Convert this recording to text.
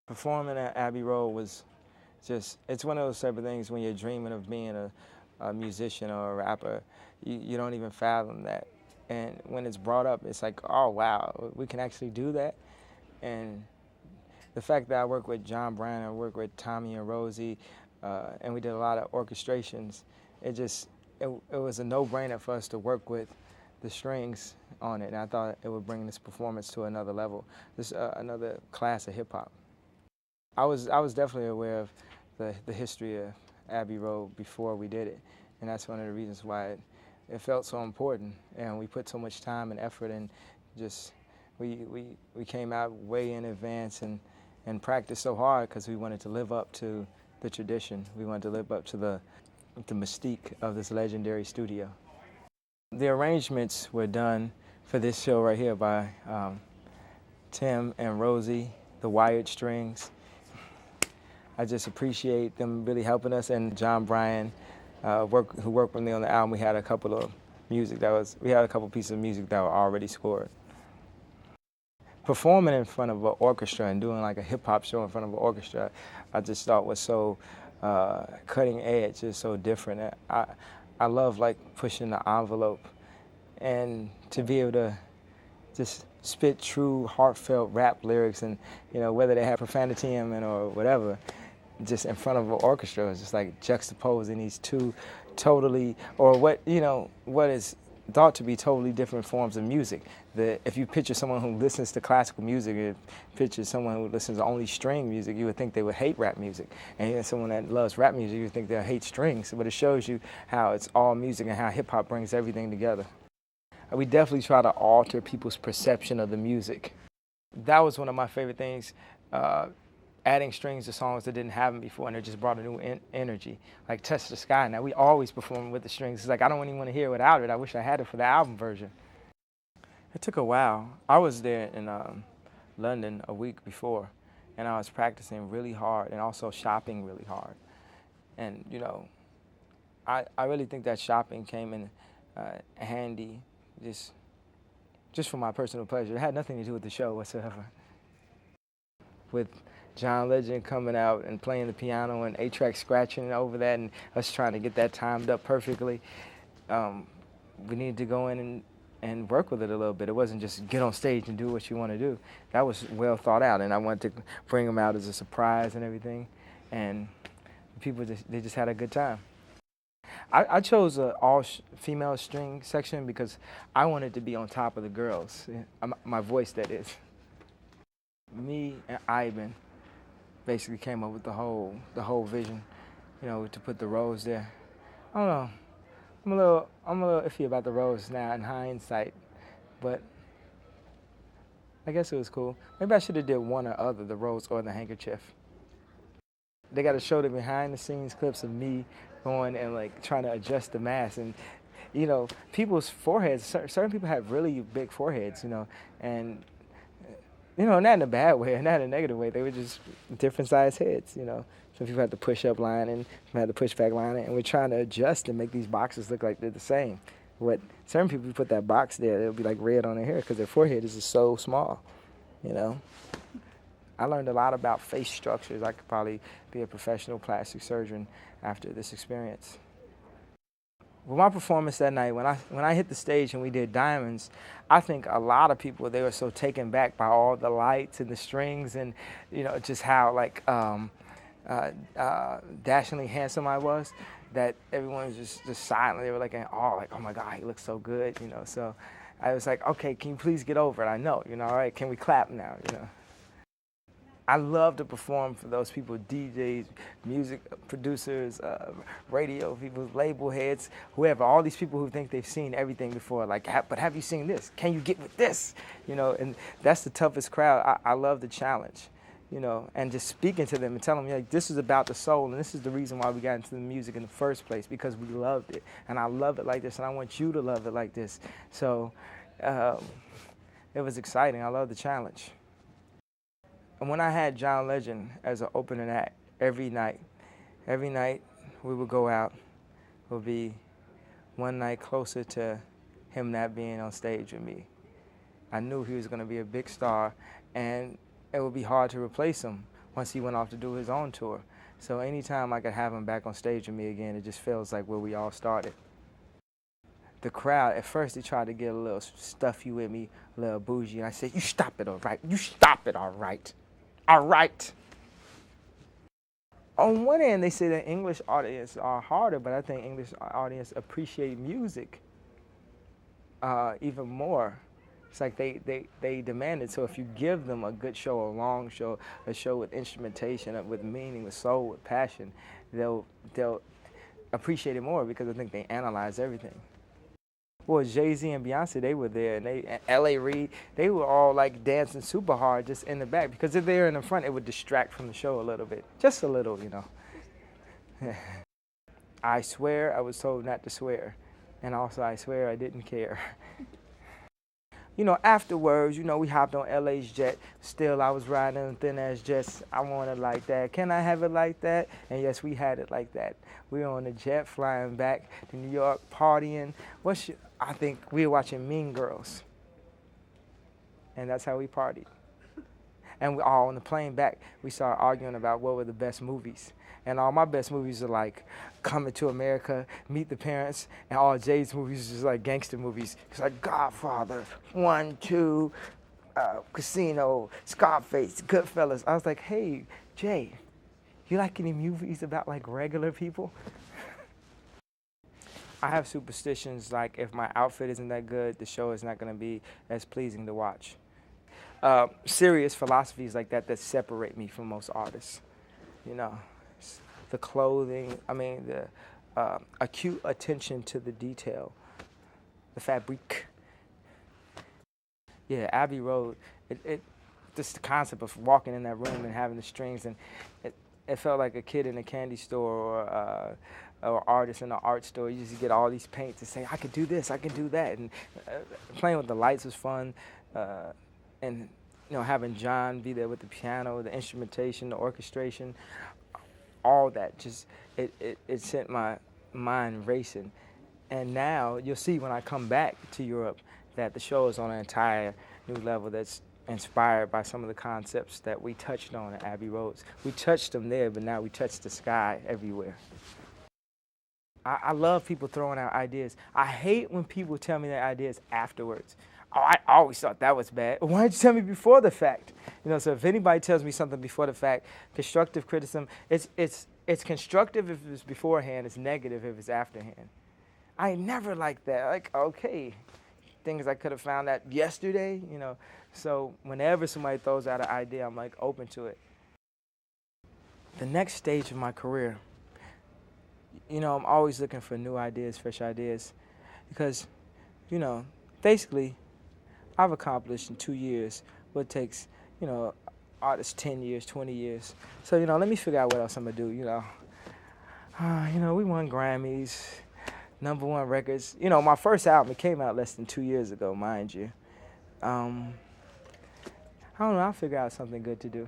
Performing at Abbey Road was it's one of those type of things when you're dreaming of being a musician or a rapper, you don't even fathom that. And when it's brought up, it's like, oh, wow, we can actually do that. And the fact that I work with John Bryan, I work with Tommy and Rosie, and we did a lot of orchestrations, it was a no-brainer for us to work with the strings on it. And I thought it would bring this performance to another level, another class of hip-hop. I was definitely aware of the history of Abbey Road before we did it, and that's one of the reasons why it felt so important, and we put so much time and effort in. Just we came out way in advance and practiced so hard because we wanted to live up to the tradition. We wanted to live up to the mystique of this legendary studio. The arrangements were done for this show right here by Tim and Rosie, the Wired Strings. I just appreciate them really helping us, and John Bryan, who worked with me on the album. We had a couple pieces of music that were already scored. Performing in front of an orchestra and doing like a hip hop show in front of an orchestra, I just thought was so cutting edge, just so different. I love like pushing the envelope, and to be able to just spit true, heartfelt rap lyrics, and whether they have profanity in them or whatever, just in front of an orchestra is just like juxtaposing these two totally, or what is thought to be totally different forms of music. If you picture someone who listens to classical music, and picture someone who listens to only string music, you would think they would hate rap music. And someone that loves rap music, you would think they'll hate strings. But it shows you how it's all music and how hip hop brings everything together. We definitely try to alter people's perception of the music. That was one of my favorite things, adding strings to songs that didn't have them before, and it just brought a new energy. Like Touch the Sky, now we always perform with the strings. It's like I don't even want to hear it without it. I wish I had it for the album version. It took a while. I was there in London a week before, and I was practicing really hard and also shopping really hard. And I really think that shopping came in handy just for my personal pleasure. It had nothing to do with the show whatsoever. With John Legend coming out and playing the piano and A-Track scratching over that and us trying to get that timed up perfectly, we needed to go in and work with it a little bit. It wasn't just get on stage and do what you want to do. That was well thought out, and I wanted to bring them out as a surprise and everything, and people they just had a good time. I chose an all-female string section because I wanted to be on top of the girls, my voice that is. Me and Ivan basically came up with the whole vision, to put the rose there. I don't know. I'm a little iffy about the rose now in hindsight, but I guess it was cool. Maybe I should have did one or other, the rose or the handkerchief. They got to show the behind the scenes clips of me going and like trying to adjust the mask, and people's foreheads. Certain people have really big foreheads, and not in a bad way, not in a negative way. They were just different sized heads, Some people had the push-up line and some had the push-back line, and we're trying to adjust and make these boxes look like they're the same. What certain people put that box there, it'll be like red on their hair because their forehead is just so small, I learned a lot about face structures. I could probably be a professional plastic surgeon after this experience. With my performance that night, when I hit the stage and we did Diamonds, I think a lot of people, they were so taken back by all the lights and the strings and, just how like dashingly handsome I was, that everyone was just silent. They were like in awe, like, oh my God, he looks so good, So I was like, okay, can you please get over it? I know, all right, can we clap now, I love to perform for those people, DJs, music producers, radio people, label heads, whoever, all these people who think they've seen everything before, like, but have you seen this? Can you get with this? And that's the toughest crowd. I love the challenge, and just speaking to them and telling them, like, this is about the soul, and this is the reason why we got into the music in the first place, because we loved it, and I love it like this, and I want you to love it like this. So it was exciting. I love the challenge. And when I had John Legend as an opening act every night we would go out, would be one night closer to him not being on stage with me. I knew he was going to be a big star, and it would be hard to replace him once he went off to do his own tour. So anytime I could have him back on stage with me again, it just feels like where we all started. The crowd, at first they tried to get a little stuffy with me, a little bougie, and I said, you stop it, all right? You stop it, all right? All right. On one end, they say that English audience are harder, but I think English audience appreciate music even more. It's like they demand it. So if you give them a good show, a long show, a show with instrumentation, with meaning, with soul, with passion, they'll appreciate it more because I think they analyze everything. Well, Jay-Z and Beyonce, they were there, and L.A. Reid, they were all like dancing super hard just in the back, because if they were in the front, it would distract from the show a little bit, just a little, you know. I swear I was told not to swear, and also I swear I didn't care. You know, afterwards, you know, we hopped on LA's jet. Still, I was riding on thin-ass jets. I want it like that. Can I have it like that? And yes, we had it like that. We were on the jet flying back to New York, partying. I think we were watching Mean Girls. And that's how we partied. And we all on the plane back, we started arguing about what were the best movies. And all my best movies are like Coming to America, Meet the Parents, and all Jay's movies are just like gangster movies. It's like Godfather, 1, 2, Casino, Scarface, Goodfellas. I was like, hey, Jay, you like any movies about like regular people? I have superstitions like if my outfit isn't that good, the show is not going to be as pleasing to watch. Serious philosophies like that separate me from most artists. You know, the clothing, the acute attention to the detail, the fabric. Yeah, Abbey Road, just the concept of walking in that room and having the strings, and it felt like a kid in a candy store or artist in an art store. You just get all these paints and say, I could do this, I can do that. And playing with the lights was fun. And you know, having John be there with the piano, the instrumentation, the orchestration, all that, just it sent my mind racing. And now you'll see when I come back to Europe that the show is on an entire new level that's inspired by some of the concepts that we touched on at Abbey Roads. We touched them there, but now we touch the sky everywhere. I love people throwing out ideas. I hate when people tell me their ideas afterwards. Oh, I always thought that was bad. Why didn't you tell me before the fact? You know, so if anybody tells me something before the fact, constructive criticism, it's constructive if it's beforehand, it's negative if it's afterhand. I never liked that. Like, okay, things I could have found out yesterday, you know. So whenever somebody throws out an idea, I'm like open to it. The next stage of my career, you know, I'm always looking for new ideas, fresh ideas, because, you know, basically, I've accomplished in 2 years what takes, you know, artists 10 years, 20 years. So, you know, let me figure out what else I'm gonna do, you know. You know, we won Grammys, #1 records. You know, my first album, it came out less than 2 years ago, mind you. I don't know, I'll figure out something good to do.